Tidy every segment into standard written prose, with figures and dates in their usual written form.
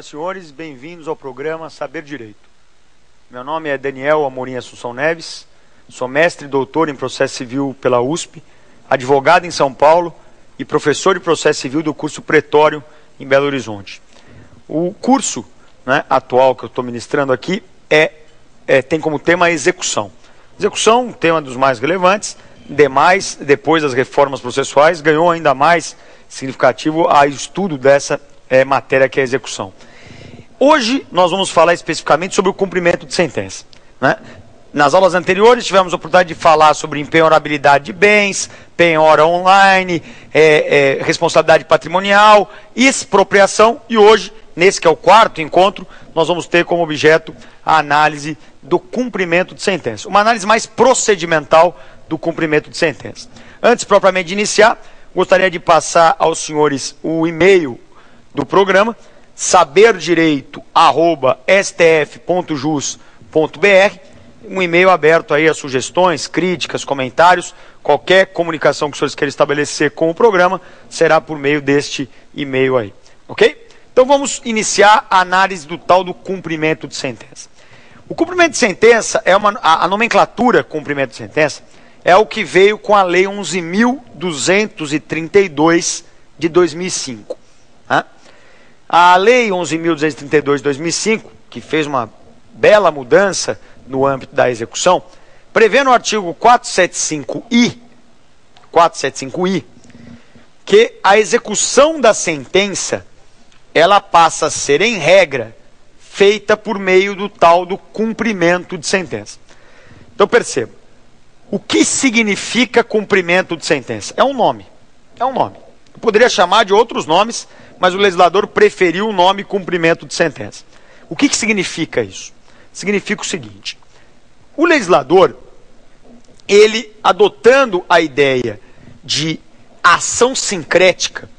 Senhoras e senhores, bem-vindos ao programa Saber Direito. Meu nome é Daniel Amorim Assunção Neves, sou mestre e doutor em processo civil pela USP, advogado em São Paulo e professor de processo civil do curso Pretório em Belo Horizonte. O curso atual que eu estou ministrando aqui tem como tema a execução. Execução, um tema dos mais relevantes, depois das reformas processuais, ganhou ainda mais significativo a estudo dessa matéria que é a execução. Hoje nós vamos falar especificamente sobre o cumprimento de sentença. Nas aulas anteriores tivemos a oportunidade de falar sobre empenhorabilidade de bens, penhora online, responsabilidade patrimonial, expropriação, e hoje, nesse que é o quarto encontro, nós vamos ter como objeto a análise do cumprimento de sentença. Uma análise mais procedimental do cumprimento de sentença. Antes, propriamente de iniciar, gostaria de passar aos senhores o e-mail do programa, saberdireito@stf.jus.br, um e-mail aberto aí a sugestões, críticas, comentários, qualquer comunicação que os senhores queiram estabelecer com o programa, será por meio deste e-mail aí, ok? Então vamos iniciar a análise do tal do cumprimento de sentença. O cumprimento de sentença, a nomenclatura cumprimento de sentença, é o que veio com a Lei 11.232 de 2005. A Lei 11.232 de 2005, que fez uma bela mudança no âmbito da execução, prevê no artigo 475I, que a execução da sentença, ela passa a ser, em regra, feita por meio do tal do cumprimento de sentença. Então perceba, o que significa cumprimento de sentença? É um nome. Eu poderia chamar de outros nomes, mas o legislador preferiu o nome cumprimento de sentença. O que significa isso? Significa o seguinte: o legislador, ele adotando a ideia de ação sincrética,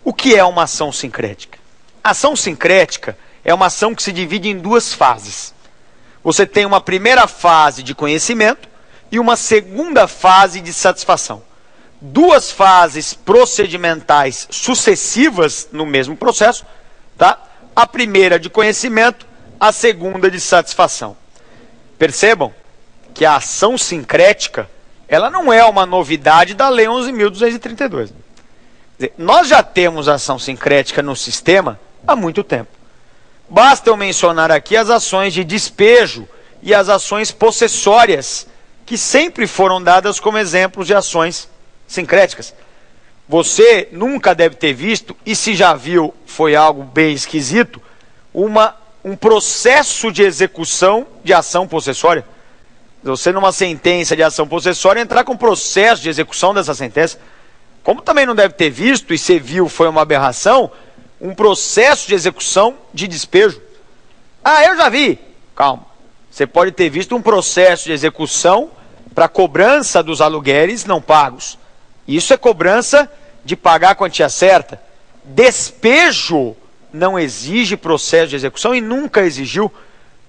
o que é uma ação sincrética? Ação sincrética é uma ação que se divide em duas fases. Você tem uma primeira fase de conhecimento e uma segunda fase de satisfação. Duas fases procedimentais sucessivas no mesmo processo, tá? A primeira de conhecimento, a segunda de satisfação. Percebam que a ação sincrética, ela não é uma novidade da Lei 11.232. Nós já temos ação sincrética no sistema há muito tempo. Basta eu mencionar aqui as ações de despejo e as ações possessórias, que sempre foram dadas como exemplos de ações sincréticas. Você nunca deve ter visto, e se já viu, foi algo bem esquisito, um processo de execução de ação possessória. Você, numa sentença de ação possessória, entrar com processo de execução dessa sentença. Como também não deve ter visto, e se viu, foi uma aberração, um processo de execução de despejo. Ah, eu já vi. Calma. Você pode ter visto um processo de execução para cobrança dos aluguéis não pagos. Isso é cobrança de pagar a quantia certa. Despejo não exige processo de execução e nunca exigiu.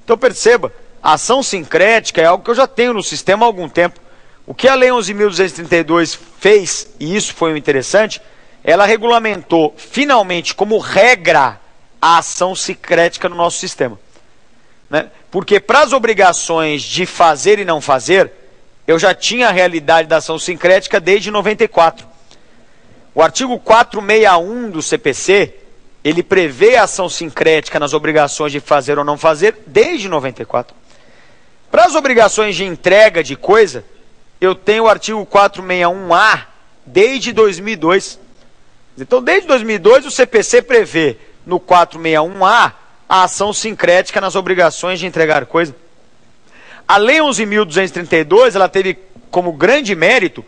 Então perceba, a ação sincrética é algo que eu já tenho no sistema há algum tempo. O que a Lei 11.232 fez, e isso foi o interessante, ela regulamentou finalmente como regra a ação sincrética no nosso sistema. Porque para as obrigações de fazer e não fazer, eu já tinha a realidade da ação sincrética desde 94. O artigo 461 do CPC, ele prevê a ação sincrética nas obrigações de fazer ou não fazer desde 94. Para as obrigações de entrega de coisa, eu tenho o artigo 461A desde 2002. Então, desde 2002, o CPC prevê no 461A a ação sincrética nas obrigações de entregar coisa. A Lei 11.232, ela teve como grande mérito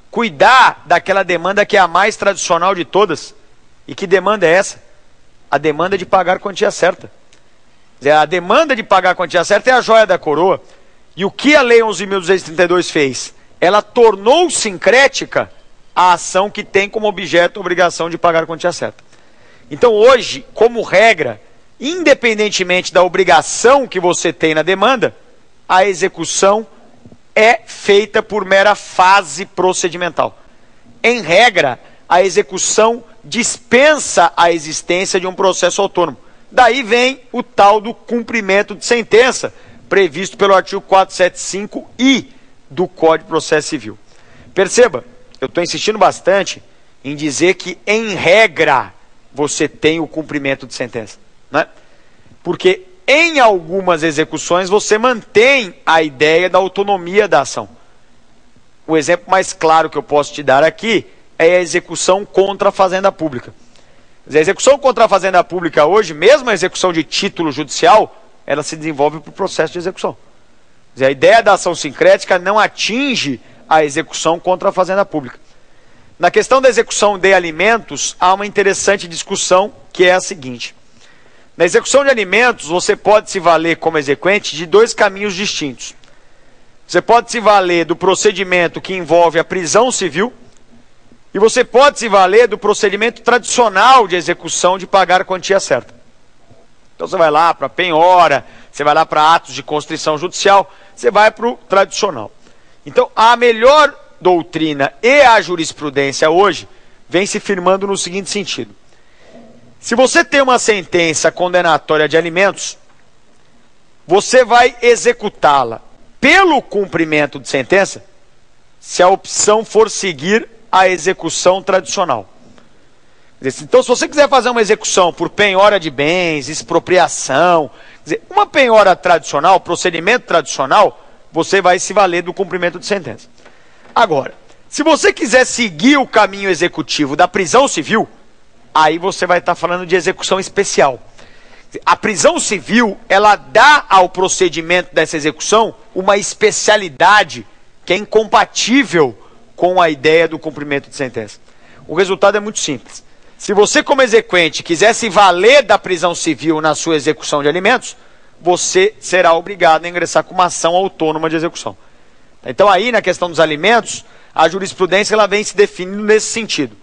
cuidar daquela demanda que é a mais tradicional de todas. E que demanda é essa? A demanda de pagar a quantia certa. A demanda de pagar a quantia certa é a joia da coroa. E o que a Lei 11.232 fez? Ela tornou sincrética a ação que tem como objeto a obrigação de pagar a quantia certa. Então hoje, como regra, independentemente da obrigação que você tem na demanda, a execução é feita por mera fase procedimental. Em regra, a execução dispensa a existência de um processo autônomo. Daí vem o tal do cumprimento de sentença, previsto pelo artigo 475-I do Código de Processo Civil. Perceba, eu estou insistindo bastante em dizer que, em regra, você tem o cumprimento de sentença, né? Porque em algumas execuções você mantém a ideia da autonomia da ação. O exemplo mais claro que eu posso te dar aqui é a execução contra a Fazenda Pública. A execução contra a Fazenda Pública hoje, mesmo a execução de título judicial, ela se desenvolve por processo de execução. A ideia da ação sincrética não atinge a execução contra a Fazenda Pública. Na questão da execução de alimentos, há uma interessante discussão que é a seguinte. Na execução de alimentos, você pode se valer como exequente de dois caminhos distintos. Você pode se valer do procedimento que envolve a prisão civil e você pode se valer do procedimento tradicional de execução de pagar a quantia certa. Então você vai lá para penhora, você vai lá para atos de constrição judicial, você vai para o tradicional. Então a melhor doutrina e a jurisprudência hoje vem se firmando no seguinte sentido. Se você tem uma sentença condenatória de alimentos, você vai executá-la pelo cumprimento de sentença, se a opção for seguir a execução tradicional. Então, se você quiser fazer uma execução por penhora de bens, expropriação, uma penhora tradicional, procedimento tradicional, você vai se valer do cumprimento de sentença. Agora, se você quiser seguir o caminho executivo da prisão civil, aí você vai estar falando de execução especial. A prisão civil, ela dá ao procedimento dessa execução uma especialidade que é incompatível com a ideia do cumprimento de sentença. O resultado é muito simples. Se você, como exequente, quiser se valer da prisão civil na sua execução de alimentos, você será obrigado a ingressar com uma ação autônoma de execução. Então aí, na questão dos alimentos, a jurisprudência ela vem se definindo nesse sentido.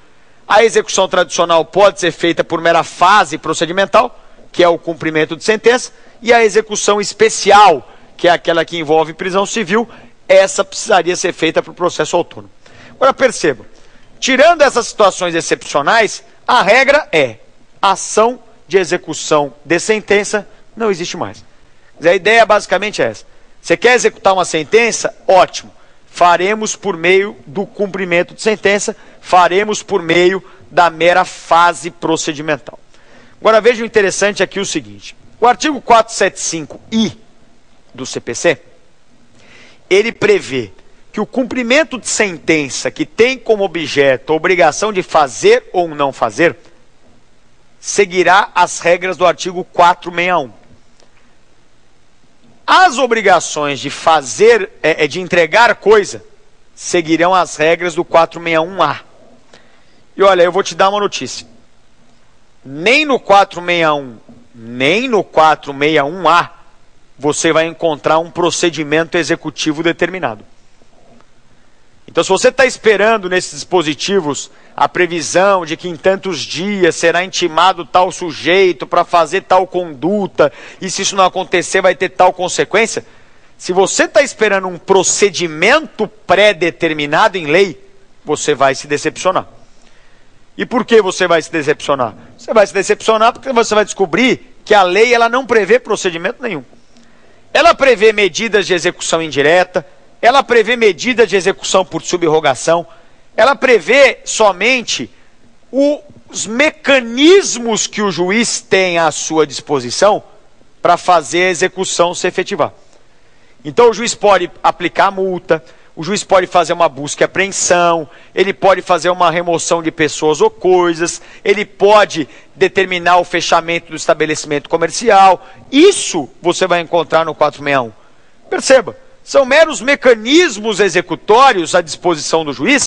A execução tradicional pode ser feita por mera fase procedimental, que é o cumprimento de sentença, e a execução especial, que é aquela que envolve prisão civil, essa precisaria ser feita por processo autônomo. Agora perceba, tirando essas situações excepcionais, a regra é ação de execução de sentença não existe mais. A ideia basicamente é essa. Você quer executar uma sentença? Ótimo. Faremos por meio do cumprimento de sentença, faremos por meio da mera fase procedimental. Agora veja o interessante aqui o seguinte. O artigo 475-I do CPC, ele prevê que o cumprimento de sentença que tem como objeto a obrigação de fazer ou não fazer, seguirá as regras do artigo 461. As obrigações de fazer, de entregar coisa, seguirão as regras do 461-A. E olha, eu vou te dar uma notícia. Nem no 461, nem no 461-A, você vai encontrar um procedimento executivo determinado. Então, se você está esperando nesses dispositivos a previsão de que em tantos dias será intimado tal sujeito para fazer tal conduta, e se isso não acontecer vai ter tal consequência, se você está esperando um procedimento pré-determinado em lei, você vai se decepcionar. E por que você vai se decepcionar? Você vai se decepcionar porque você vai descobrir que a lei ela não prevê procedimento nenhum. Ela prevê medidas de execução indireta, ela prevê medidas de execução por subrogação, ela prevê somente os mecanismos que o juiz tem à sua disposição para fazer a execução se efetivar. Então o juiz pode aplicar multa, o juiz pode fazer uma busca e apreensão, ele pode fazer uma remoção de pessoas ou coisas, ele pode determinar o fechamento do estabelecimento comercial. Isso você vai encontrar no 461. Perceba, são meros mecanismos executórios à disposição do juiz